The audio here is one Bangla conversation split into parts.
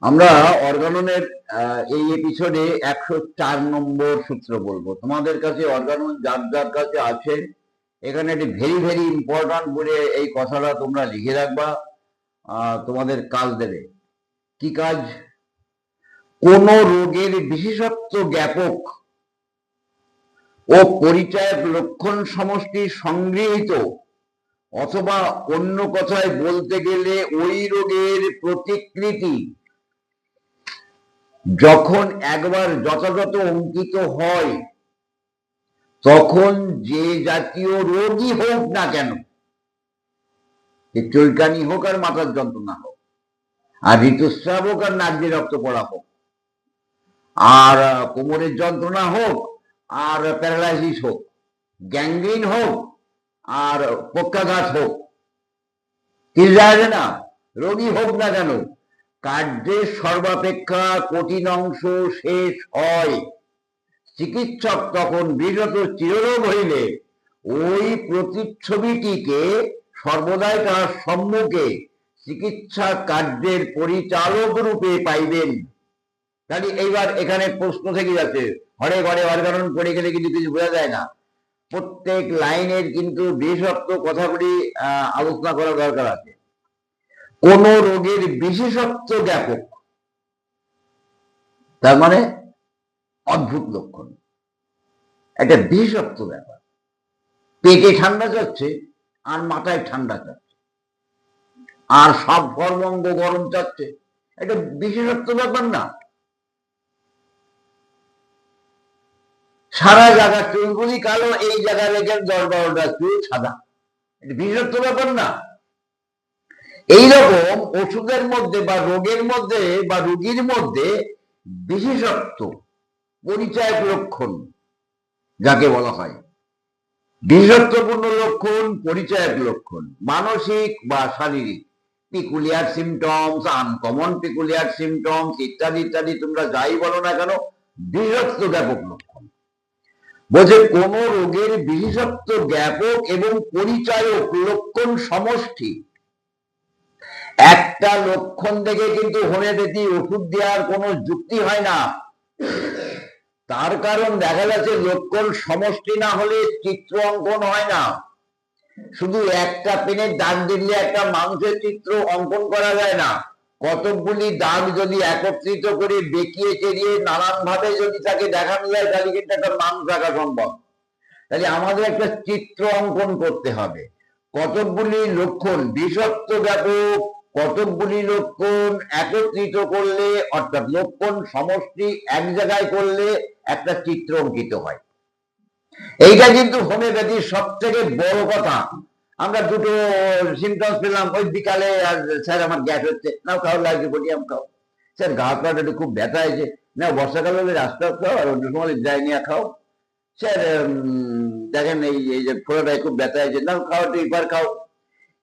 আমরা অর্গাননের এই এপিসোডে 104 নম্বর সূত্র বলবো। তোমাদের কাছে অর্গানন যার যার কাছে আছে, এখানে একটি ভেরি ভেরি ইম্পর্টেন্ট বলে এই কথাটা তোমরা লিখে রাখবা, তোমাদের কাজ দেবে। কি কাজ? কোন রোগের বিশেষত্ব জ্ঞাপক ও পরিচয়ক লক্ষণ সমষ্টি সংগৃহীত, অথবা অন্য কথায় বলতে গেলে ওই রোগের প্রতিকৃতি যখন একবার যথাযথ অঙ্কিত হয়, তখন যে জাতীয় রোগই হোক না কেন, চুলকানি হোক আর মাথার যন্ত্রণা হোক, আর ঋতুস্রাব হোক আর নাক দিয়ে রক্ত পড়া হোক, আর কোমরের যন্ত্রণা হোক আর প্যারালাইসিস হোক, গ্যাংগ্রিন হোক আর পক্ষাঘাত হোক, কি যায় না, রোগী হোক না কেন, কার্যের সর্বাপেক্ষা কঠিন অংশ শেষ হয়। চিকিৎসক তখন বিরত চিররোগ হইলে ওই প্রতিচ্ছবিটিকে সর্বদাই তার সম্মুখে চিকিৎসা কার্যের পরিচালক রূপে পাইবেন। তাহলে এইবার এখানে প্রশ্ন থেকে যাচ্ছে, ঘরে ঘরে অর্গানন পড়ে গেলে কিন্তু কিছু বোঝা যায় না। প্রত্যেক লাইনের কিন্তু বিশেষত্ব কথাগুলি আলোচনা করা দরকার আছে। কোন রোগের বিশেষত্ব জ্ঞাপক, তার মানে অদ্ভুত লক্ষণ, একটা বিশেষত্ব ব্যাপার। পেটে ঠান্ডা যাচ্ছে আর মাথায় ঠান্ডা যাচ্ছে আর সব সর্বঙ্গ গরম যাচ্ছে, এটা বিশেষত্ব ব্যাপার না? সারা জায়গা চুলগুলি কালো, এই জায়গায় রেখে 10-12টা চুল সাদা, এটা বিশেষত্ব ব্যাপার না? এইরকম ওষুধের মধ্যে বা রোগের মধ্যে বা রোগীর মধ্যে বিশেষত্ব, পরিচয়ক লক্ষণ যাকে বলা হয়, বিশেষত্বপূর্ণ লক্ষণ, পরিচয়ক লক্ষণ, মানসিক বা শারীরিক, peculiar symptoms, uncommon peculiar symptoms ইত্যাদি ইত্যাদি, তোমরা যাই বলো না কেন, বিশেষত্ব জ্ঞাপক লক্ষণ। বলছে কোন রোগের বিশেষত্ব জ্ঞাপক এবং পরিচয়ক লক্ষণ সমষ্টি। একটা লক্ষণ দেখে কিন্তু হোমিওপ্যাথি ওষুধ দেওয়ার কোনো যুক্তি হয় না। তার কারণ দেখা যাচ্ছে লক্ষণ সমষ্টি না হলে চিত্র অঙ্কন হয় না। শুধু একটা পেনের দাগ দিলে একটা মানুষের চিত্র অঙ্কন করা যায় না। কতকগুলি দাগ যদি একত্রিত করে বেঁকিয়ে চেরিয়ে নানান ভাবে যদি তাকে দেখানো যায়, তাহলে কিন্তু একটা মানুষ আঁকা সম্ভব। তাহলে আমাদের একটা চিত্র অঙ্কন করতে হবে। কতকগুলি লক্ষণ বিশেষত্ব ব্যাপক, কতকগুলি লক্ষণ একত্রিত করলে, অর্থাৎ লক্ষণ সমষ্টি এক জায়গায় করলে একটা চিত্র অঙ্কিত হয়। এইটা কিন্তু হোমিওপ্যাথির সব থেকে বড় কথা। আমরা দুটো সিমটমস পেলাম, ওই বিকালে স্যার আমার গ্যাস হচ্ছে, নাও খাও লাইকোপোডিয়াম খাও। স্যার গা হাত খুব ব্যথা হয়েছে, না বর্ষাকাল হলে রাস্তা খাও, আর অন্য সময় ডাইনিয়া খাও। স্যার দেখেন এই যে ফোড়াটায় খুব ব্যথা হয়েছে, না খাও, একবার খাও।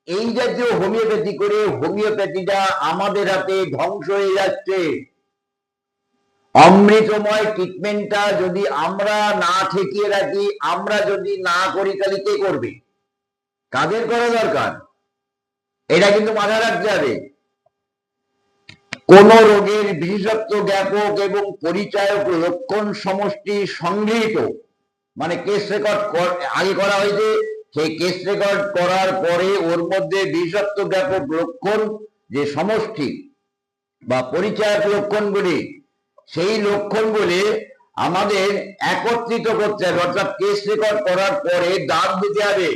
এই জাতীয় হোমিওপ্যাথি করে হোমিওপ্যাথিটা আমাদের হাতে ধ্বংস হয়ে যাচ্ছে। অমৃতময় ট্রিটমেন্টটা যদি আমরা না ঠেকিয়ে রাখি, আমরা যদি না করি, তাহলে কে করবে? কাদের করা দরকার? এটা কিন্তু মাথায় রাখতে হবে। কোন রোগের বিশেষত্ব জ্ঞাপক এবং পরিচয়ক লক্ষণ সমষ্টি সংগৃহীত, মানে কেস রেকর্ড আগে করা হয়েছে, সেই কেস রেকর্ড করার পরে ওর মধ্যে বিশেষত্ব জ্ঞাপক লক্ষণ যে সমষ্টি বা পরিচয়ক লক্ষণগুলি, সেই লক্ষণগুলি আমাদের একত্রিত করতে হবে। অর্থাৎ কেস রেকর্ড করার পরে দাগ দিতে হবে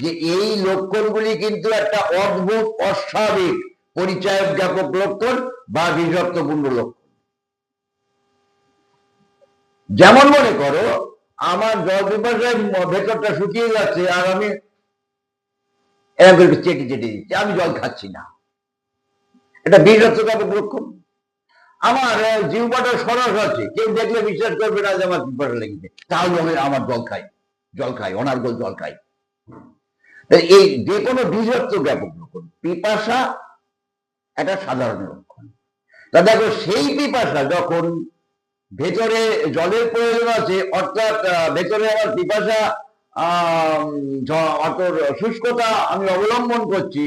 যে এই লক্ষণগুলি কিন্তু একটা অদ্ভুত অস্বাভাবিক পরিচয়ক জ্ঞাপক লক্ষণ বা বিশেষত্বপূর্ণ লক্ষণ। যেমন মনে করো আমার জল পিপাসায় ভেতরটা শুকিয়ে যাচ্ছে আর আমি এরকম করে চেটে চেটে দিচ্ছি, আমি জল খাচ্ছি না, এটা বিশেষত্ব জ্ঞাপক লক্ষণ। আমার জিহ্বাটা সরস আছে, কেউ দেখলে বিশ্বাস করবে না যে আমার পিপাসা লেগেছে, তাহলে আমি আমার জল খাই, অনার্গল জল খাই। এই যে কোনো বিশেষত্ব জ্ঞাপক লক্ষণ। পিপাসা একটা সাধারণ লক্ষণ। তা দেখো সেই পিপাসা যখন ভেতরে জলের প্রয়োজন আছে, অর্থাৎ ভেতরে আমার পিপাসা অত শুষ্কতা আমি অবলম্বন করছি,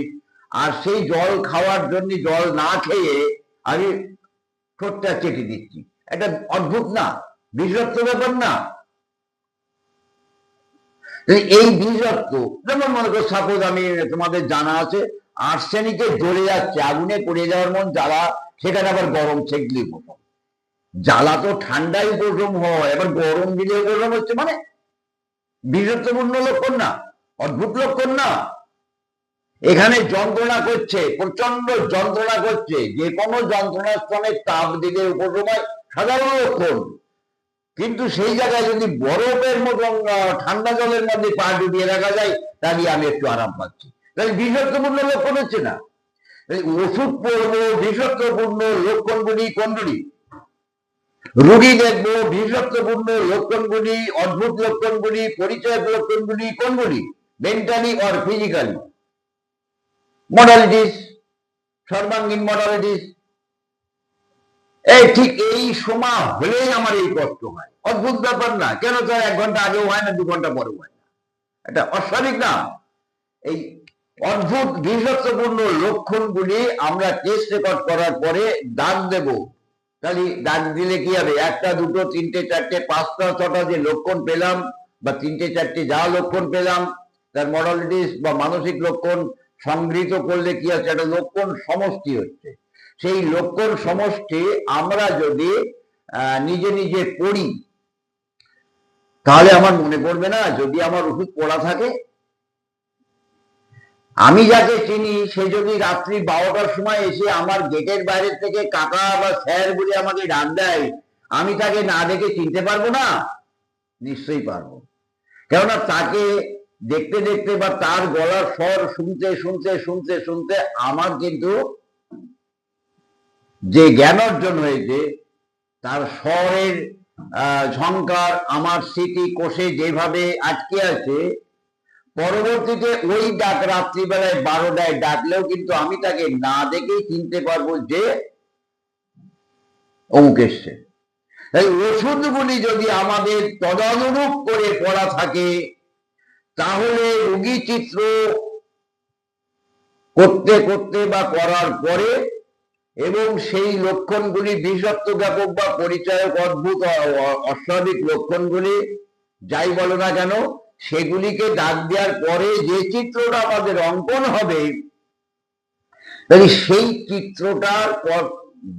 আর সেই জল খাওয়ার জন্য জল না খেয়ে আমি ঠোঁটটা চেটে দিচ্ছি। এটা অদ্ভুত না? বিজত্ব ব্যাপার না? এই বিজত্ব, যেমন মনে করো সাপোজ আমি, তোমাদের জানা আছে আর্সেনিকে জ্বলে যাচ্ছে, আগুনে পড়ে যাওয়ার মন জ্বালা, সেখানে আবার গরম সেক দিলে উপশম। জ্বালা তো ঠান্ডায় উপশম হয়, এবার গরম দিলে উপশম হচ্ছে, মানে বিজত্বপূর্ণ লক্ষণ না? অদ্ভুত লক্ষণ না? এখানে যন্ত্রণা করছে, প্রচন্ড যন্ত্রণা করছে, যে কোনো যন্ত্রণার স্থানে তাপ দিলে উপশম হয়, সাধারণ লক্ষণ। কিন্তু সেই জায়গায় যদি বরফের মতন ঠান্ডা জলের মধ্যে পা ডুবিয়ে রাখা যায়, তাহলে আমি একটু আরাম পাচ্ছি। তাহলে বিষাক্তপূর্ণ লক্ষণ হচ্ছে না? ওষুধ পড়বো, বিষাক্তপূর্ণ লক্ষণগুলি কোনগুলি? রোগী দেখবো, বিষাক্তপূর্ণ লক্ষণগুলি, অদ্ভুত লক্ষণগুলি, পরিচয় লক্ষণগুলি কোনগুলি? Mentally or physically? মডালিটিস, সর্বাঙ্গীন মডালিটিস। ঠিক এই সময় হলেই আমার এই কষ্ট হয়। অদ্ভুত ব্যাপার না? কেন তার 1 ঘন্টা আগেও হয় না, 2 ঘন্টা পরেও হয় না? এটা অস্বাভাবিক না? এই অদ্ভুত বিভক্তপূর্ণ লক্ষণগুলি আমরা টেস্ট রেকর্ড করার পরে দাগ দেব। তাহলে দাগ দিলে কি হবে? 1টা 2টো 3টে 4টে 5টা 6টা যে লক্ষণ পেলাম, বা 3টে 4টে যা লক্ষণ পেলাম, তার মডালিটিস বা মানসিক লক্ষণ সংগৃহীত করলে কি হচ্ছে? একটা লক্ষণ সমষ্টি হচ্ছে। সেই লক্ষণ সমষ্টি আমরা যদি নিজে নিজে পড়ি, তাহলে আমার মনে পড়বে না? যদি আমার ওষুধ পড়া থাকে, আমি যাকে চিনি সে যদি রাত্রি 12টার সময় এসে আমার গেটের বাইরে থেকে কাকা বা স্যার বলে আমাকে ডাক দেয়, আমি তাকে না দেখে চিনতে পারবো না? নিশ্চয়ই পারবো। কেননা তাকে দেখতে দেখতে বা তার গলার স্বর শুনতে শুনতে শুনতে শুনতে আমার কিন্তু যে জ্ঞান অর্জন হয়েছে, তার স্বরের ঝংকার আমার স্মৃতি কোষে যেভাবে আটকে আছে, পরবর্তীতে ওই ডাক রাত্রিবেলায় 12টায় ডাকলেও কিন্তু আমি তাকে না দেখেই চিনতে পারবো যে অমুক এসছে। এই ওষুধগুলি যদি আমাদের তদানুরূপ করে পড়া থাকে, তাহলে রোগী চিত্র করতে করতে বা করার পরে, এবং সেই লক্ষণগুলি বিষাক্ত ব্যাপক বা পরিচয়ক অদ্ভুত অস্বাভাবিক লক্ষণগুলি যাই বলো না কেন, সেগুলিকে দাগ দেওয়ার পরে যে চিত্রটা আমাদের অঙ্কন হবে, তাহলে সেই চিত্রটার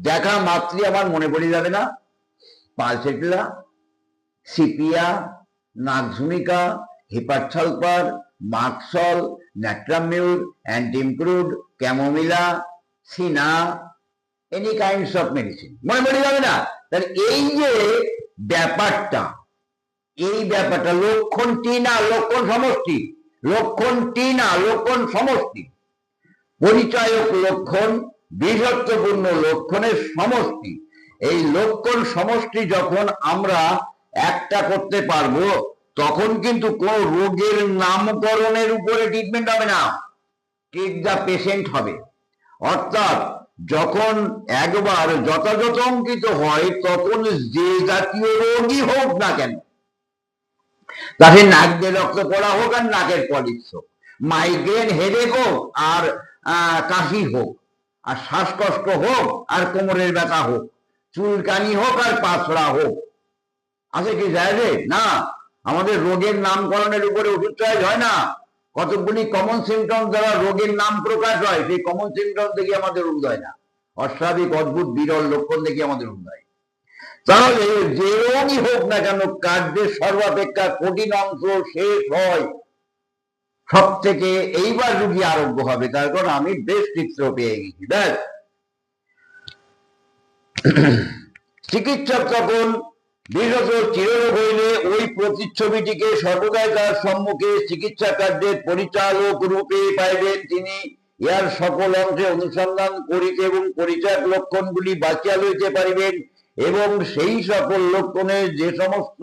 দেখা মাত্রই আমার মনে পড়ে যাবে না? Pulsatilla, sepia, nux vomica, hepar sulphur, merc sol, natrum mur, antim crud, chamomilla, cina, any kinds of medicine. মনে পড়ে যাবে না? তাহলে এই যে ব্যাপারটা, এই ব্যাপারটা লক্ষণটি না লক্ষণ সমষ্টি, লক্ষণটি না লক্ষণ সমষ্টি, পরিচয়ক লক্ষণ বিভক্তপূর্ণ লক্ষণের সমষ্টি। এই লক্ষণ সমষ্টি যখন আমরা একটা করতে পারবো, তখন কিন্তু কোন রোগের নামকরণের উপরে ট্রিটমেন্ট হবে না, ট্রিট দ্য পেশেন্ট হবে। অর্থাৎ যখন একবার যথাযথ অঙ্কিত হয়, তখন যে জাতীয় রোগই হোক না কেন, তাকে নাক দিয়ে রক্ত পড়া হোক আর নাকের পলিপস হোক, মাইগ্রেন হেডেক হোক আর কাশি হোক, আর শ্বাসকষ্ট হোক আর কোমরের ব্যথা হোক, চুলকানি হোক আর পাছড়া হোক, আছে কি যায় না? আমাদের রোগের নামকরণের উপরে ওষুধ চয়েস হয় না। কতগুলি কমন সিমটম দ্বারা রোগের নাম প্রকাশ হয়, সেই কমন সিমটম দেখে আমাদের রোগ হয় না, অস্বাভাবিক অদ্ভুত বিরল লক্ষণ দেখে আমাদের রোগ হয়। তাহলে যে রোগই হোক না কেন, কার্যের সর্বাপেক্ষা কঠিন অংশ শেষ হয় সব থেকে, এইবার রোগী আরোগ্য হবে, তার কারণ আমি বেশ চিত্র পেয়ে গেছি। ব্যাস, চিকিৎসক তখন বিগত চিররোগ হইলে ওই প্রতিচ্ছবিটিকে সর্বদাই তার সম্মুখে চিকিৎসা কার্যের পরিচালক রূপে পাইবেন। তিনি ইহার সকল অংশে অনুসন্ধান করিতে এবং পরিচয় লক্ষণগুলি বাঁচিয়া লইতে পারিবেন, এবং সেই সকল লক্ষণের যে সমস্ত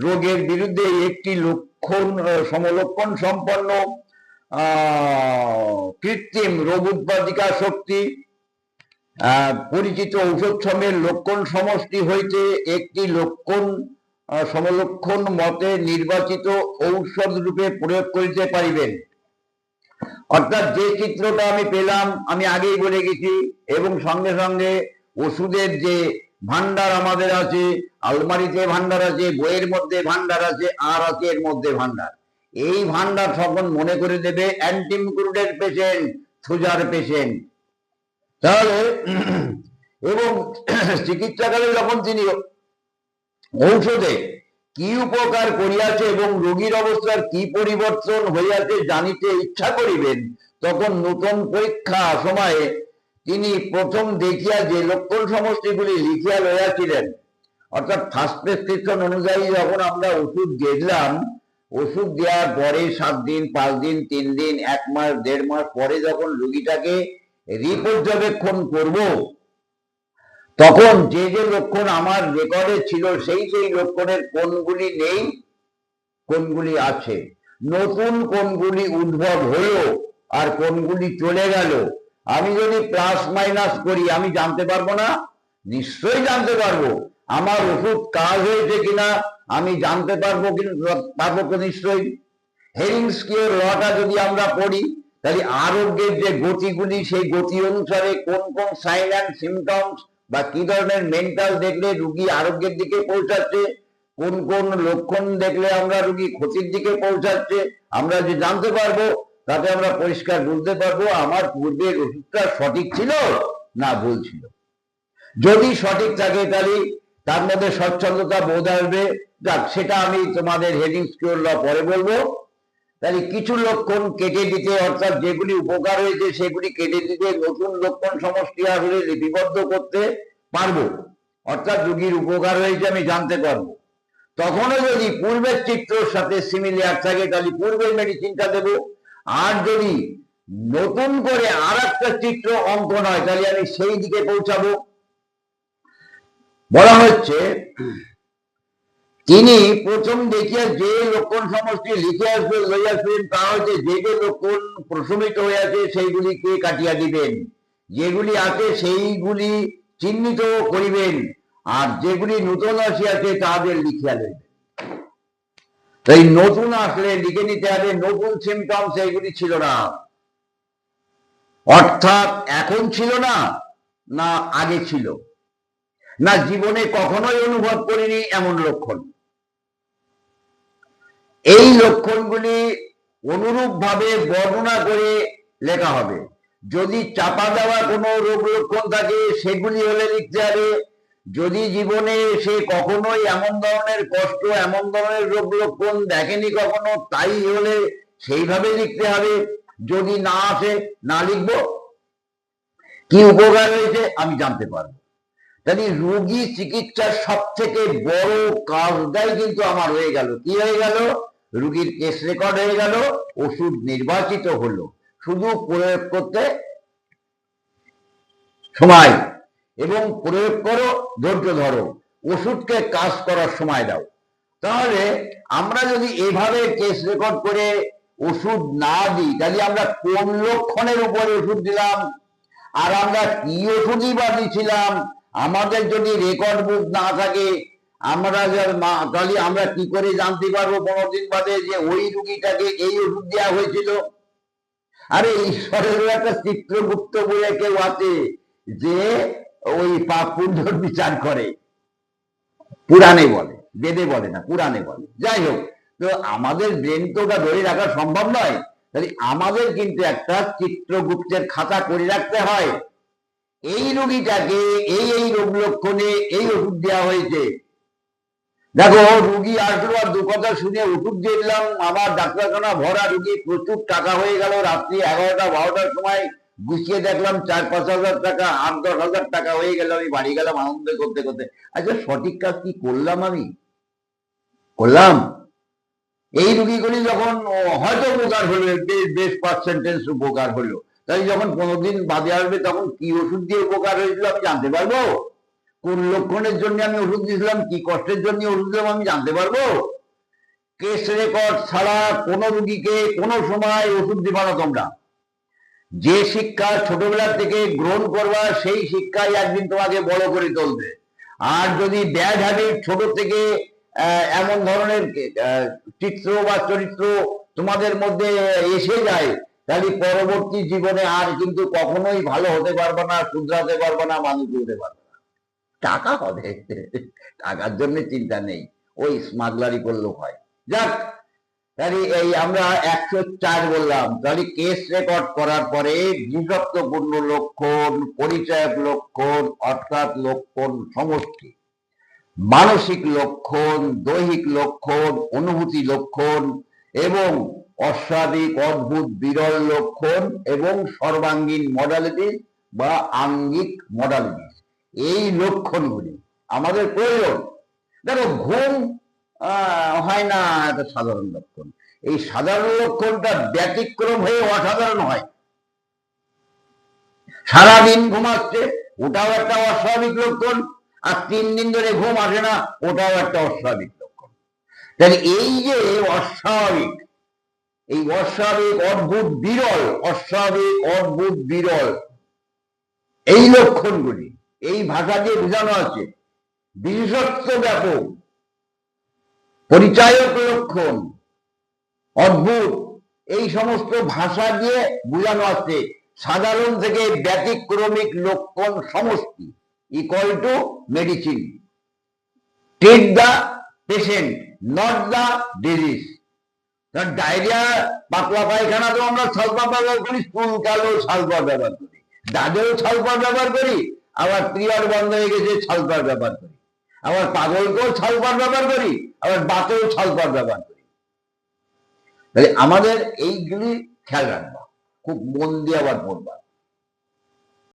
রোগের বিরুদ্ধে একটি লক্ষণ সমলক্ষণ সম্পন্ন কৃত্রিম রোগ উৎপাদিকা শক্তি পরিচিত ঔষধ সমূহের লক্ষণ সমষ্টি হইতে একটি লক্ষণ সমলক্ষণ মতে নির্বাচিত ঔষধ রূপে প্রয়োগ করিতে পারিবেন। অর্থাৎ যে চিত্রটা আমি পেলাম, আমি আগেই বলে গেছি, এবং সঙ্গে সঙ্গে ওষুধের যে ভান্ডার আমাদের আছে, আলমারিতে ভান্ডার আছে, বইয়ের মধ্যে ভান্ডার আছে, আর আছে এর মধ্যে ভান্ডার। এই ভান্ডার তখন মনে করে দেবে অ্যান্টিমিক্রোডের পেশেন্ট, সুগার পেশেন্ট। তাহলে এবং চিকিৎসাকালে যখন তিনি ঔষধে কি উপকার করিয়াছে এবং রোগীর অবস্থার কি পরিবর্তন হইয়াছে জানিতে ইচ্ছা করিবেন, তখন নূতন পরীক্ষা সময়ে তিনি প্রথম দেখিয়া যে লক্ষণ সমষ্টিগুলি লিখিয়া লইয়াছিলেন, অর্থাৎ ফার্স্ট প্রেসক্রিপশন অনুযায়ী যখন আমরা ওষুধ দিলাম, ওষুধ দেওয়ার পরে 7 দিন, 5 দিন, 3 দিন, 1 মাস, 1.5 মাস পরে যখন রোগীটাকে রিপর্যবেক্ষণ করব, তখন যে যে লক্ষণ আমার রেকর্ডে ছিল সেই লক্ষণের কোনগুলি নেই, কোনগুলি আছে, নতুন কোনগুলি উদ্ভব হলো আর কোনগুলি চলে গেল, আমি যদি প্লাস মাইনাস করি আমি জানতে পারবো না? নিশ্চয়ই জানতে পারবো। আমার ওষুধ কাজ হয়েছে কিনা আমি জানতে পারবো, পারবো তো নিশ্চয়ই। হেরিংস কিওর লটা যদি আমরা পড়ি, তাহলে আরোগ্যের যে গতিগুলি, সেই গতি অনুসারে কোন কোন সাইন অ্যান্ড সিমটমস বা কি ধরনের মেন্টাল দেখলে রুগী আরোগ্যের দিকে পৌঁছাচ্ছে, কোন কোন লক্ষণ দেখলে আমরা রুগী ক্ষতির দিকে পৌঁছাচ্ছে, আমরা যে জানতে পারবো, তাতে আমরা পরিষ্কার বুঝতে পারবো আমার পূর্বের ওষুধটা সঠিক ছিল না ভুল ছিল। যদি সঠিক থাকে তাহলে তার মধ্যে স্বচ্ছন্দতা বোধ আসবে। যাক, সেটা আমি তোমাদের হেডিংস কিওর ল পরে বলবো। তাহলে কিছু লক্ষণ কেটে দিতে, অর্থাৎ যেগুলি উপকার হয়েছে সেগুলি কেটে দিতে, নতুন লক্ষণ সমষ্টি আসলে লিপিবদ্ধ করতে পারবো, অর্থাৎ রোগীর উপকার হয়েছে আমি জানতে পারবো। তখনও যদি পূর্বের চিত্রের সাথে সিমিলার থাকে তাহলে পূর্বের মেডিসিনটা দেব, আর যদি নতুন করে আর একটা চিত্র অঙ্কন হয় তাহলে আমি সেই দিকে পৌঁছাবো। বলা হচ্ছে তিনি প্রথম দেখিয়া যে লক্ষণ সমষ্টি লিখে আসবেন লইয়াছেন, তা হচ্ছে যে যে লক্ষণ প্রশমিত হইয়াছে সেইগুলিকে কাটিয়া দিবেন, যেগুলি আছে সেইগুলি চিহ্নিত করিবেন, আর যেগুলি নতুন আসিয়াছে তাদের লিখিয়া লইবেন। তাই নতুন আসলে লিখে নিতে হবে, নতুন সিমটমস এইগুলি ছিল না, অর্থাৎ এখন ছিল না, না আগে ছিল, না জীবনে কখনোই অনুভব করিনি এমন লক্ষণ। এই লক্ষণগুলি অনুরূপ ভাবে বর্ণনা করে লেখা হবে। যদি চাপা দেওয়া কোনো রোগ লক্ষণ থাকে সেগুলি হলে লিখতে হবে। যদি জীবনে সে কখনোই এমন ধরনের কষ্ট, এমন ধরনের রোগ লক্ষণ দেখেনি কখনো, তাই হলে সেইভাবে লিখতে হবে। যদি না আসে না লিখবো। কি উপকার হয়েছে আমি জানতে পারবো। তাহলে রোগী চিকিৎসার সব থেকে বড় কাজটাই কিন্তু আমার হয়ে গেল। কি হয়ে গেল? রোগীর কেস রেকর্ড হয়ে গেল, ওষুধ নির্বাচিত হলো। শুধু প্রয়োগ করতে সময়, এবং প্রয়োগ করো, ধৈর্য ধরো, ওষুধকে কাজ করার সময় দাও। তাহলে আমরা যদি এভাবে কেস রেকর্ড করে ওষুধ না দিই, তাহলে আমরা কোন লক্ষণের উপরে ওষুধ দিলাম, আর আমরা কি ওষুধই বা দিয়েছিলাম, আমাদের যদি রেকর্ড বুক না থাকে, আমরা তাহলে আমরা কি করে জানতে পারবো 15 দিন বাদে যে ওই রুগীটাকে এই ওষুধ দেওয়া হয়েছিল? আরে ঈশ্বরের একটা চিত্রগুপ্ত বলে কেউ আছে যে ওই পাপ পুণ্যর বিচার করে, পুরাণে বলে, বেদে বলে না, পুরাণে বলে। যাই হোক, তো আমাদের ব্রেন তো ওটা ধরে রাখা সম্ভব নয়, তাহলে আমাদের কিন্তু একটা চিত্রগুপ্তের খাতা করে রাখতে হয়। এই রোগীটাকে এই রোগ লক্ষণে এই ওষুধ দেওয়া হয়েছে। দেখো, রুগী আসলো আর 2 কথা শুনে ওষুধ দিয়ে দিলাম, আমার ডাক্তারখানা ভরা, রুগী প্রচুর টাকা হয়ে গেল, রাত্রি 11টা 12টার সময় গুছিয়ে দেখলাম 4-5 হাজার টাকা, 8-10 হাজার টাকা হয়ে গেল, আমি বাড়ি গেলাম আনন্দ করতে করতে। আচ্ছা, সঠিক কাজ কি করলাম? আমি করলাম? এই রুগীগুলি যখন হয়তো উপকার হলো, বেশ পার্সেন্টেজ উপকার হলো, তাই যখন 15 দিন বাদে আসবে তখন কি ওষুধ দিয়ে উপকার হয়েছিল আমি জানতে পারবো? কোন লক্ষণের জন্য আমি ওষুধ দিয়েছিলাম, কি কষ্টের জন্য ওষুধ দিলাম আমি জানতে পারবো? কেস রেকর্ড ছাড়া কোনো রুগীকে কোনো সময় ওষুধ দিবা না তোমরা। যে শিক্ষা ছোটবেলা থেকে গ্রহণ করবা সেই শিক্ষাই একদিন তোমাকে বড় করে তুলবে। আর যদি ব্যাড হ্যাবিট ছোট থেকে এমন ধরনের চিত্র বা চরিত্র তোমাদের মধ্যে এসে যায়, তাহলে পরবর্তী জীবনে আর কিন্তু কখনোই ভালো হতে পারবে না, শুধরাতে পারবে না, মানুষ হতে পারবে না। টাকা হবে, টাকার জন্য চিন্তা নেই, ওই স্মাগলারি করলেও হয়। যাক, তাহলে এই আমরা 104 বললাম। তাহলে কেস রেকর্ড করার পরে বিভক্তপূর্ণ লক্ষণ, পরিচয়ক লক্ষণ অর্থাৎ লক্ষণ সমষ্টি, মানসিক লক্ষণ, দৈহিক লক্ষণ, অনুভূতি লক্ষণ এবং অস্বাভাবিক অদ্ভুত বিরল লক্ষণ এবং সর্বাঙ্গীন মডালিটিস বা আঙ্গিক মডালিটিস, এই লক্ষণগুলি আমাদের প্রয়োজন। দেখো, ঘুম হয় না, এটা সাধারণ লক্ষণ। এই সাধারণ লক্ষণটা ব্যতিক্রম হয়ে অসাধারণ হয়। সারাদিন ঘুমাচ্ছে, ওটাও একটা অস্বাভাবিক লক্ষণ। আর 3 দিন ধরে ঘুম আসে না, ওটাও একটা অস্বাভাবিক লক্ষণ। তাহলে এই যে অস্বাভাবিক, এই অস্বাভাবিক অদ্ভুত বিরল, অস্বাভাবিক অদ্ভুত বিরল এই লক্ষণগুলি এই ভাষা দিয়ে বোঝানো আছে। বিশেষত্ব ব্যাপক, পরিচায়ক লক্ষণ, অদ্ভুত, এই সমস্ত ভাষা দিয়ে বোঝানো আছে সাধারণ থেকে ব্যতিক্রমিক লক্ষণ সমষ্টি equal to medicine. Treat the patient, not the disease. Diarrhoea, পাতলা পায়খানা তো আমরা সালফার ব্যবহার করি, চুলকালেও সালফার ব্যবহার করি, দাঁতেও সালফার ব্যবহার করি, আবার পিরিয়ড বন্ধ হয়ে গেছে সালফার ব্যবহার করি, আবার পাগলকেও সালফার ব্যবহার করি, আবার বাতেও সালফার ব্যবহার করি। তাহলে আমাদের এইগুলি খেয়াল রাখবা, খুব মন দিয়ে আবার পড়বা।